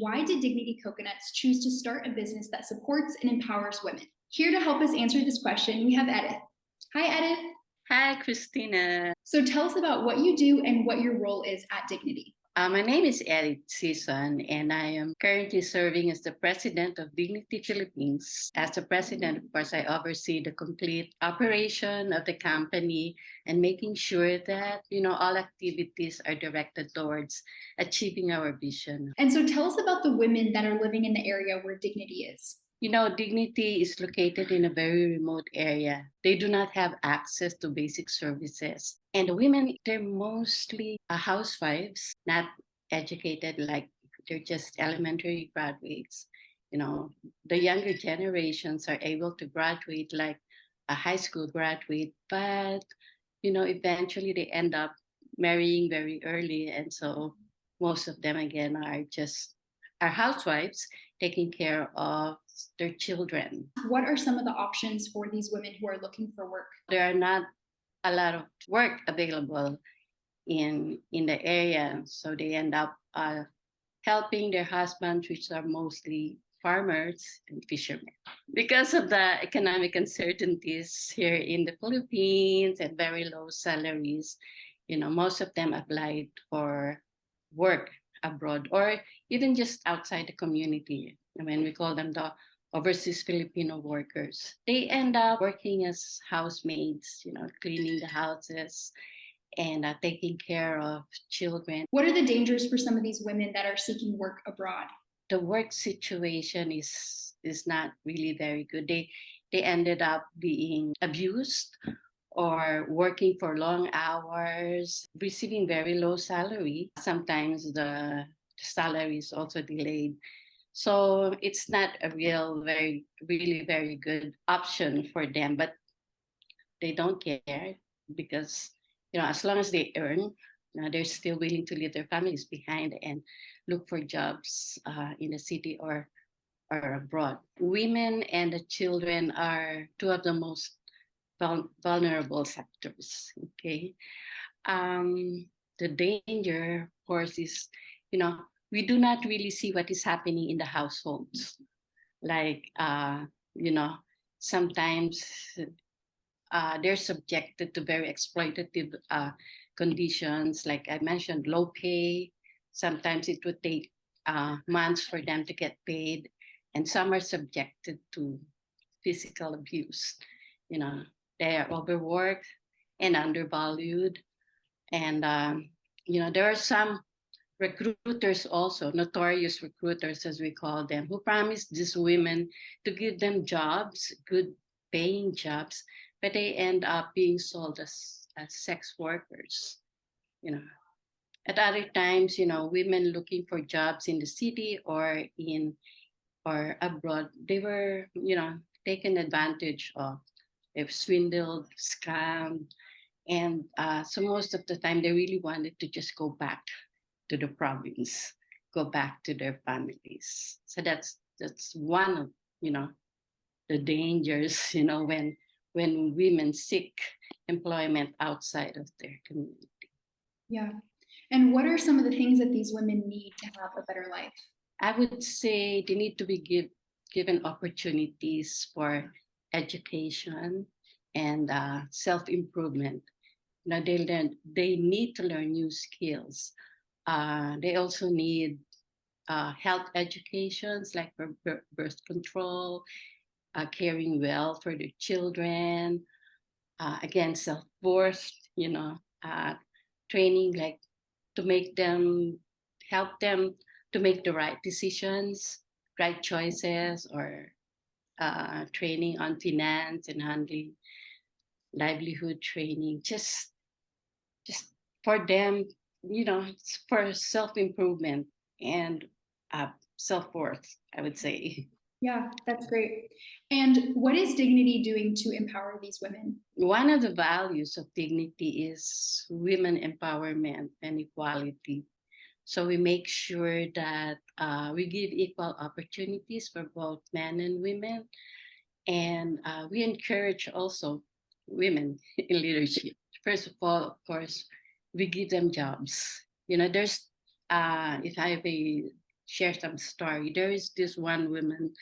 why did Dignity Coconuts choose to start a business that supports and empowers women? Here to help us answer this question, we have Edith. Hi, Edith. Hi, Christina. So tell us about what you do and what your role is at Dignity. My name is Edith Sison, and I am currently serving as the president of Dignity Philippines. As the president, of course, I oversee the complete operation of the company and making sure that, all activities are directed towards achieving our vision. And so tell us about the women that are living in the area where Dignity is. Dignity is located in a very remote area. They do not have access to basic services. And the women, they're mostly housewives, not educated, like they're just elementary graduates. The younger generations are able to graduate like a high school graduate, but, eventually they end up marrying very early. And so most of them, again, are housewives taking care of their children. What are some of the options for these women who are looking for work? There are not a lot of work available in the area, so they end up helping their husbands, which are mostly farmers and fishermen. Because of the economic uncertainties here in the Philippines and very low salaries, most of them applied for work abroad or even just outside the community. We call them the overseas Filipino workers. They end up working as housemaids, cleaning the houses and taking care of children. What are the dangers for some of these women that are seeking work abroad? The work situation is not really very good. They ended up being abused or working for long hours, receiving very low salary. Sometimes the salary is also delayed. So it's not a really very good option for them, but they don't care because, as long as they earn, they're still willing to leave their families behind and look for jobs in the city or abroad. Women and the children are two of the most vulnerable sectors. Okay, the danger, of course, is we do not really see what is happening in the households. Like sometimes they're subjected to very exploitative conditions. Like I mentioned, low pay. Sometimes it would take months for them to get paid, and some are subjected to physical abuse. They are overworked and undervalued. And, there are some recruiters also, notorious recruiters as we call them, who promise these women to give them jobs, good paying jobs, but they end up being sold as sex workers. At other times, women looking for jobs in the city or abroad, they were, taken advantage of. They've swindled, scammed, and so most of the time they really wanted to just go back to the province, go back to their families. So that's one of the dangers when women seek employment outside of their community. Yeah. And what are some of the things that these women need to have a better life? I would say they need to be given opportunities for education and self-improvement. They need to learn new skills. They also need health educations like for birth control, caring well for their children, again, self-worth, training like to help them to make the right decisions, right choices, or training on finance and handling, livelihood training, just for them, for self-improvement and self-worth, I would say. Yeah, that's great. And what is Dignity doing to empower these women? One of the values of Dignity is women empowerment and equality. So we make sure that we give equal opportunities for both men and women. And we encourage also women in leadership. First of all, of course, we give them jobs. There's if I have a share some story. There is this one woman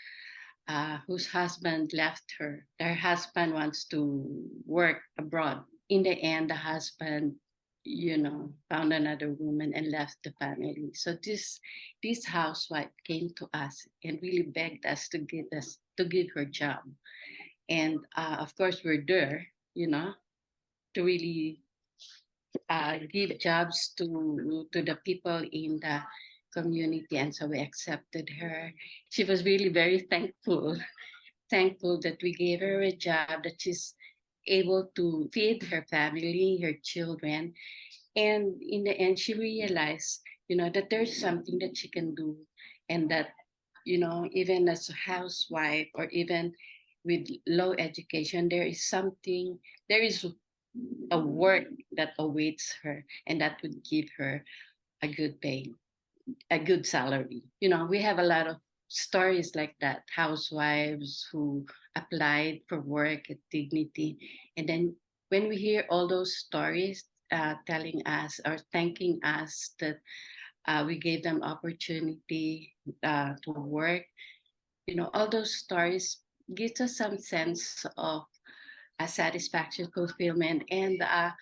whose husband left her. Their husband wants to work abroad. In the end, the husband, found another woman and left the family. So this housewife came to us and really begged us to give her job. And of course, we're there, to really give jobs to the people in the community. And so we accepted her. She was really very thankful that we gave her a job, that she's able to feed her family, her children. And in the end, she realized, that there's something that she can do, and that, even as a housewife or even with low education, there is a work that awaits her, and that would give her a good pay, a good salary. We have a lot of stories like that, housewives who applied for work at Dignity. And then when we hear all those stories telling us or thanking us that we gave them opportunity to work, all those stories gives us some sense of satisfaction, fulfillment, and that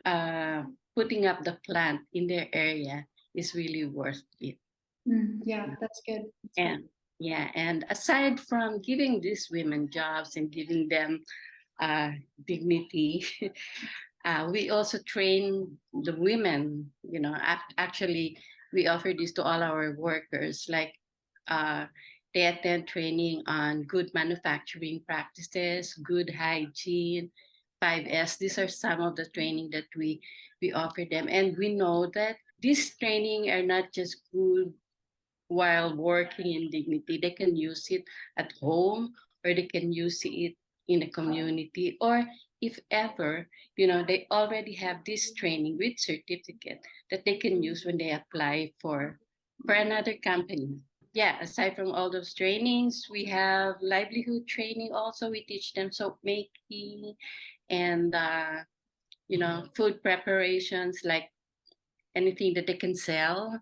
uh, putting up the plant in their area is really worth it. Yeah, that's good. And yeah, and aside from giving these women jobs and giving them dignity, we also train the women. Actually, we offer this to all our workers. Like they attend training on good manufacturing practices, good hygiene, 5S. These are some of the training that we offer them, and we know that these training are not just good while working in Dignity. They can use it at home, or they can use it in the community, or if ever, they already have this training with certificate that they can use when they apply for another company. Yeah, aside from all those trainings, we have livelihood training also. We teach them soap making and food preparations, like anything that they can sell.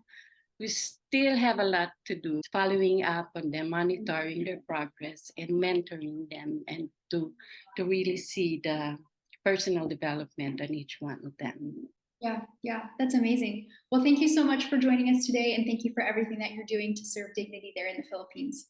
We still have a lot to do, following up on them, monitoring their progress, and mentoring them, and to really see the personal development on each one of them. Yeah, that's amazing. Well, thank you so much for joining us today, and thank you for everything that you're doing to serve dignity there in the Philippines.